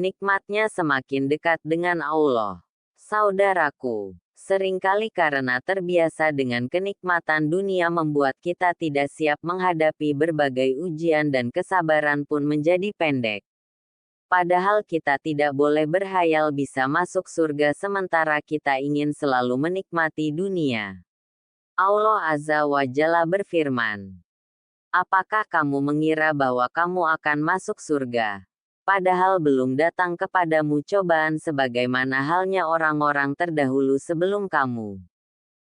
nikmatnya semakin dekat dengan Allah. Saudaraku, seringkali karena terbiasa dengan kenikmatan dunia membuat kita tidak siap menghadapi berbagai ujian dan kesabaran pun menjadi pendek. Padahal kita tidak boleh berhayal bisa masuk surga sementara kita ingin selalu menikmati dunia. Allah Azza wa Jalla berfirman, "Apakah kamu mengira bahwa kamu akan masuk surga, padahal belum datang kepadamu cobaan sebagaimana halnya orang-orang terdahulu sebelum kamu?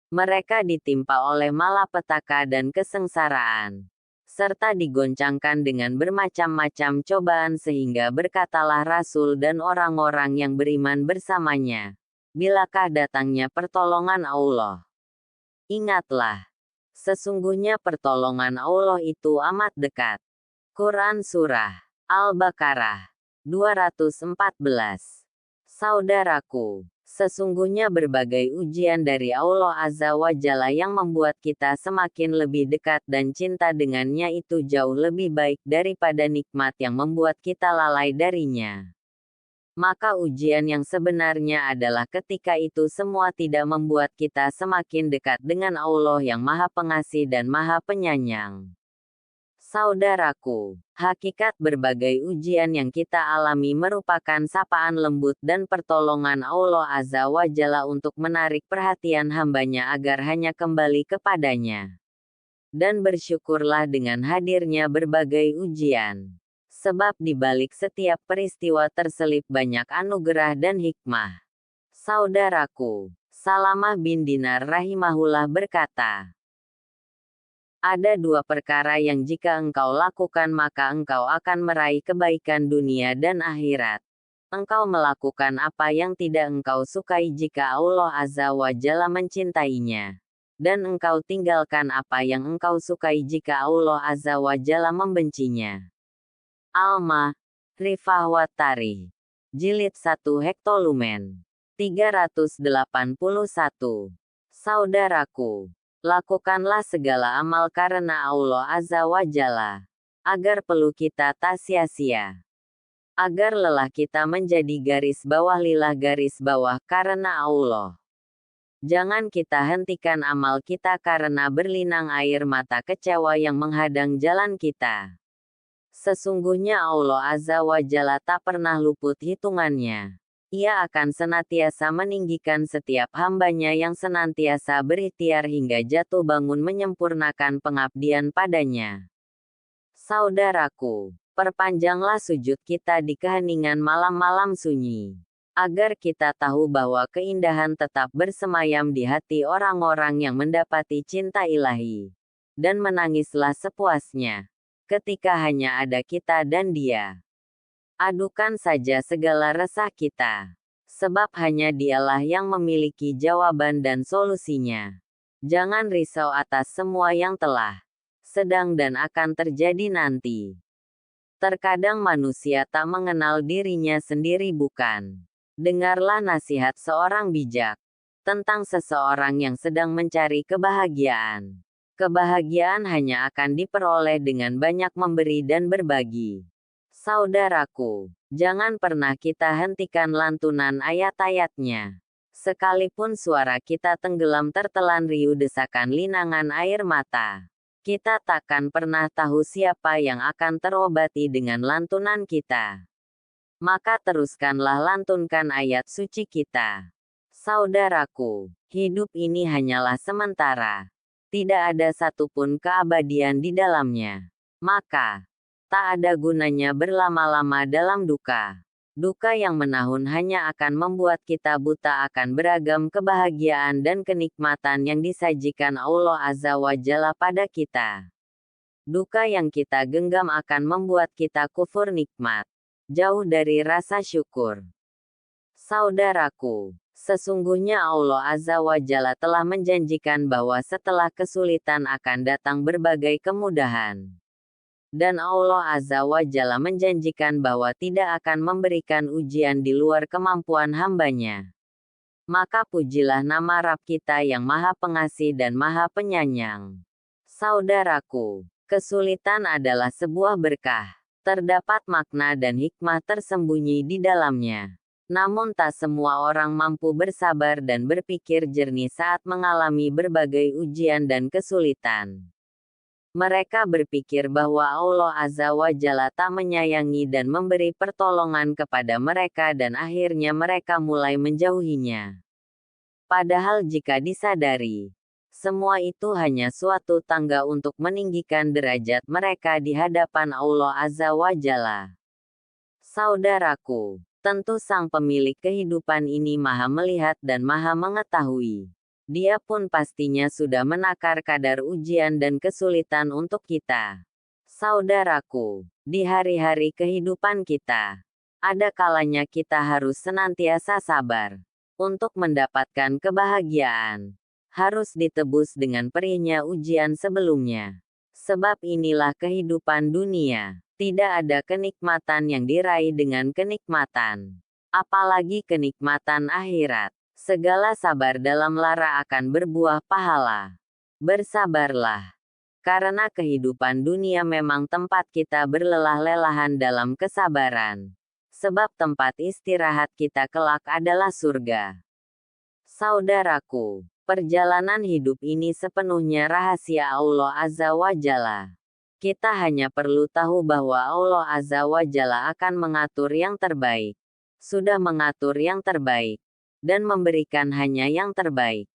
Mereka ditimpa oleh malapetaka dan kesengsaraan, serta digoncangkan dengan bermacam-macam cobaan sehingga berkatalah Rasul dan orang-orang yang beriman bersamanya, bilakah datangnya pertolongan Allah? Ingatlah, sesungguhnya pertolongan Allah itu amat dekat." Quran Surah Al-Baqarah 214. Saudaraku, sesungguhnya berbagai ujian dari Allah Azza wa Jalla yang membuat kita semakin lebih dekat dan cinta dengannya itu jauh lebih baik daripada nikmat yang membuat kita lalai darinya. Maka ujian yang sebenarnya adalah ketika itu semua tidak membuat kita semakin dekat dengan Allah yang Maha Pengasih dan Maha Penyayang. Saudaraku, hakikat berbagai ujian yang kita alami merupakan sapaan lembut dan pertolongan Allah Azza wa Jalla untuk menarik perhatian hambanya agar hanya kembali kepadanya. Dan bersyukurlah dengan hadirnya berbagai ujian. Sebab di balik setiap peristiwa terselip banyak anugerah dan hikmah. Saudaraku, Salamah bin Dinar rahimahullah berkata, "Ada dua perkara yang jika engkau lakukan maka engkau akan meraih kebaikan dunia dan akhirat. Engkau melakukan apa yang tidak engkau sukai jika Allah Azza wa Jalla mencintainya. Dan engkau tinggalkan apa yang engkau sukai jika Allah Azza wa Jalla membencinya." Al-Ma'rifah wa Tarikh. Jilid 1 Hektolumen 381. Saudaraku, lakukanlah segala amal karena Allah Azza wa Jalla, agar peluh kita tak sia-sia. Agar lelah kita menjadi garis bawah lilah garis bawah karena Allah. Jangan kita hentikan amal kita karena berlinang air mata kecewa yang menghadang jalan kita. Sesungguhnya Allah Azza wa Jalla tak pernah luput hitungannya. Ia akan senantiasa meninggikan setiap hambanya yang senantiasa berikhtiar hingga jatuh bangun menyempurnakan pengabdian padanya. Saudaraku, perpanjanglah sujud kita di keheningan malam-malam sunyi, agar kita tahu bahwa keindahan tetap bersemayam di hati orang-orang yang mendapati cinta ilahi. Dan menangislah sepuasnya, ketika hanya ada kita dan Dia. Adukan saja segala resah kita, sebab hanya Dialah yang memiliki jawaban dan solusinya. Jangan risau atas semua yang telah, sedang dan akan terjadi nanti. Terkadang manusia tak mengenal dirinya sendiri bukan. Dengarlah nasihat seorang bijak, tentang seseorang yang sedang mencari kebahagiaan. Kebahagiaan hanya akan diperoleh dengan banyak memberi dan berbagi. Saudaraku, jangan pernah kita hentikan lantunan ayat-ayatnya. Sekalipun suara kita tenggelam tertelan riuh desakan linangan air mata, kita takkan pernah tahu siapa yang akan terobati dengan lantunan kita. Maka teruskanlah lantunkan ayat suci kita. Saudaraku, hidup ini hanyalah sementara. Tidak ada satupun keabadian di dalamnya. Maka, tak ada gunanya berlama-lama dalam duka. Duka yang menahun hanya akan membuat kita buta akan beragam kebahagiaan dan kenikmatan yang disajikan Allah Azza wa Jalla pada kita. Duka yang kita genggam akan membuat kita kufur nikmat, jauh dari rasa syukur. Saudaraku, sesungguhnya Allah Azza wa Jalla telah menjanjikan bahwa setelah kesulitan akan datang berbagai kemudahan. Dan Allah Azza wa Jalla menjanjikan bahwa tidak akan memberikan ujian di luar kemampuan hambanya. Maka pujilah nama Rabb kita yang Maha Pengasih dan Maha Penyayang. Saudaraku, kesulitan adalah sebuah berkah. Terdapat makna dan hikmah tersembunyi di dalamnya. Namun tak semua orang mampu bersabar dan berpikir jernih saat mengalami berbagai ujian dan kesulitan. Mereka berpikir bahwa Allah Azza wa Jalla tak menyayangi dan memberi pertolongan kepada mereka dan akhirnya mereka mulai menjauhinya. Padahal jika disadari, semua itu hanya suatu tangga untuk meninggikan derajat mereka di hadapan Allah Azza wa Jalla. Saudaraku, tentu Sang Pemilik kehidupan ini Maha Melihat dan Maha Mengetahui. Dia pun pastinya sudah menakar kadar ujian dan kesulitan untuk kita. Saudaraku, di hari-hari kehidupan kita, ada kalanya kita harus senantiasa sabar. Untuk mendapatkan kebahagiaan, harus ditebus dengan perihnya ujian sebelumnya. Sebab inilah kehidupan dunia. Tidak ada kenikmatan yang diraih dengan kenikmatan. Apalagi kenikmatan akhirat. Segala sabar dalam lara akan berbuah pahala. Bersabarlah. Karena kehidupan dunia memang tempat kita berlelah-lelahan dalam kesabaran. Sebab tempat istirahat kita kelak adalah surga. Saudaraku, perjalanan hidup ini sepenuhnya rahasia Allah Azza wa Jalla. Kita hanya perlu tahu bahwa Allah Azza wa Jalla akan mengatur yang terbaik. Sudah mengatur yang terbaik. Dan memberikan hanya yang terbaik.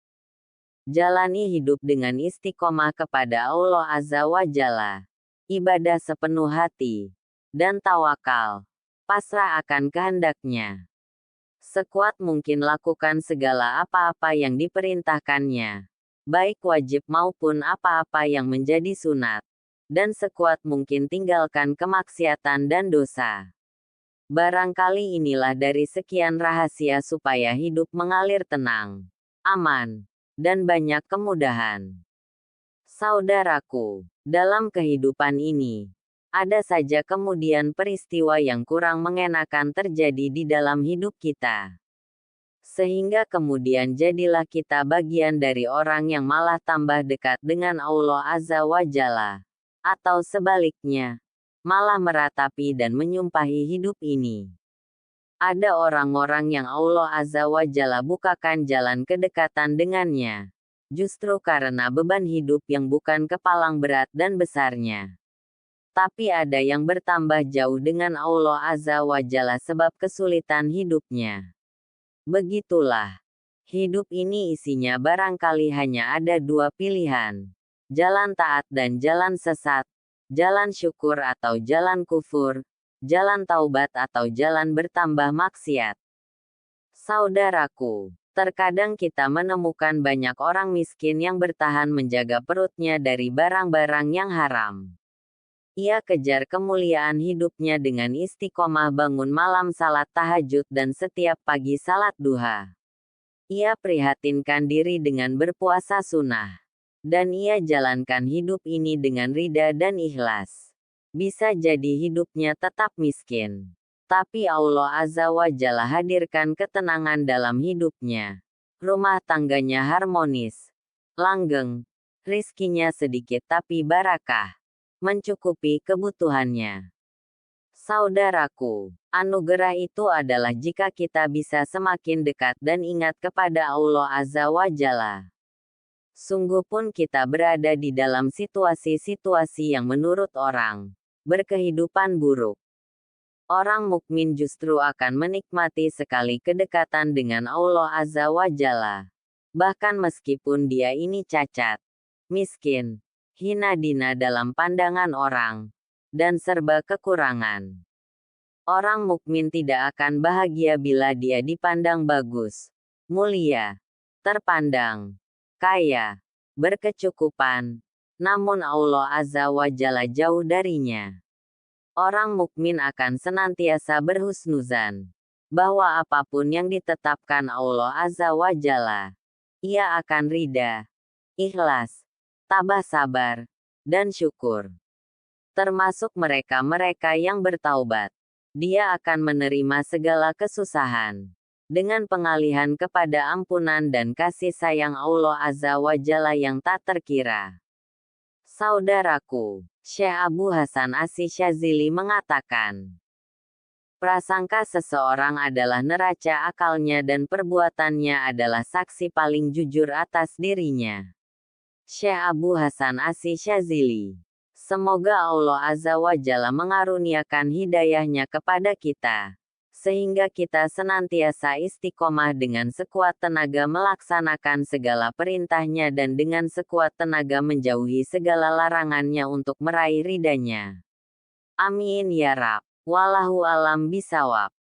Jalani hidup dengan istiqomah kepada Allah Azza wa Jalla. Ibadah sepenuh hati. Dan tawakal. Pasrah akan kehendaknya. Sekuat mungkin lakukan segala apa-apa yang diperintahkannya. Baik wajib maupun apa-apa yang menjadi sunat. Dan sekuat mungkin tinggalkan kemaksiatan dan dosa. Barangkali inilah dari sekian rahasia supaya hidup mengalir tenang, aman, dan banyak kemudahan. Saudaraku, dalam kehidupan ini, ada saja kemudian peristiwa yang kurang mengenakan terjadi di dalam hidup kita. Sehingga kemudian jadilah kita bagian dari orang yang malah tambah dekat dengan Allah Azza wa Jalla. Atau sebaliknya, malah meratapi dan menyumpahi hidup ini. Ada orang-orang yang Allah Azza wa Jalla bukakan jalan kedekatan dengannya. Justru karena beban hidup yang bukan kepalang berat dan besarnya. Tapi ada yang bertambah jauh dengan Allah Azza wa Jalla sebab kesulitan hidupnya. Begitulah. Hidup ini isinya barangkali hanya ada dua pilihan. Jalan taat dan jalan sesat. Jalan syukur atau jalan kufur, jalan taubat atau jalan bertambah maksiat. Saudaraku, terkadang kita menemukan banyak orang miskin yang bertahan menjaga perutnya dari barang-barang yang haram. Ia kejar kemuliaan hidupnya dengan istiqomah bangun malam salat tahajud dan setiap pagi salat duha. Ia prihatinkan diri dengan berpuasa sunnah. Dan ia jalankan hidup ini dengan ridha dan ikhlas. Bisa jadi hidupnya tetap miskin. Tapi Allah Azza wa Jalla hadirkan ketenangan dalam hidupnya. Rumah tangganya harmonis. Langgeng. Rizkinya sedikit tapi barakah. Mencukupi kebutuhannya. Saudaraku, anugerah itu adalah jika kita bisa semakin dekat dan ingat kepada Allah Azza wa Jalla. Sungguh pun kita berada di dalam situasi-situasi yang menurut orang berkehidupan buruk. Orang mukmin justru akan menikmati sekali kedekatan dengan Allah Azza wa Jalla. Bahkan meskipun dia ini cacat, miskin, hina dina dalam pandangan orang, dan serba kekurangan. Orang mukmin tidak akan bahagia bila dia dipandang bagus, mulia, terpandang, kaya, berkecukupan, namun Allah Azza wa Jalla jauh darinya. Orang mukmin akan senantiasa berhusnuzan, bahwa apapun yang ditetapkan Allah Azza wa Jalla, ia akan ridha, ikhlas, tabah sabar, dan syukur. Termasuk mereka-mereka yang bertaubat. Dia akan menerima segala kesusahan dengan pengalihan kepada ampunan dan kasih sayang Allah Azza wa Jalla yang tak terkira. Saudaraku, Syekh Abu Hasan Asy-Syadzili mengatakan, prasangka seseorang adalah neraca akalnya dan perbuatannya adalah saksi paling jujur atas dirinya. Syekh Abu Hasan Asy-Syadzili. Semoga Allah Azza wa Jalla mengaruniakan hidayahnya kepada kita, sehingga kita senantiasa istiqomah dengan sekuat tenaga melaksanakan segala perintahnya dan dengan sekuat tenaga menjauhi segala larangannya untuk meraih ridhanya. Amin ya Rabb. Wallahu alam bisawab.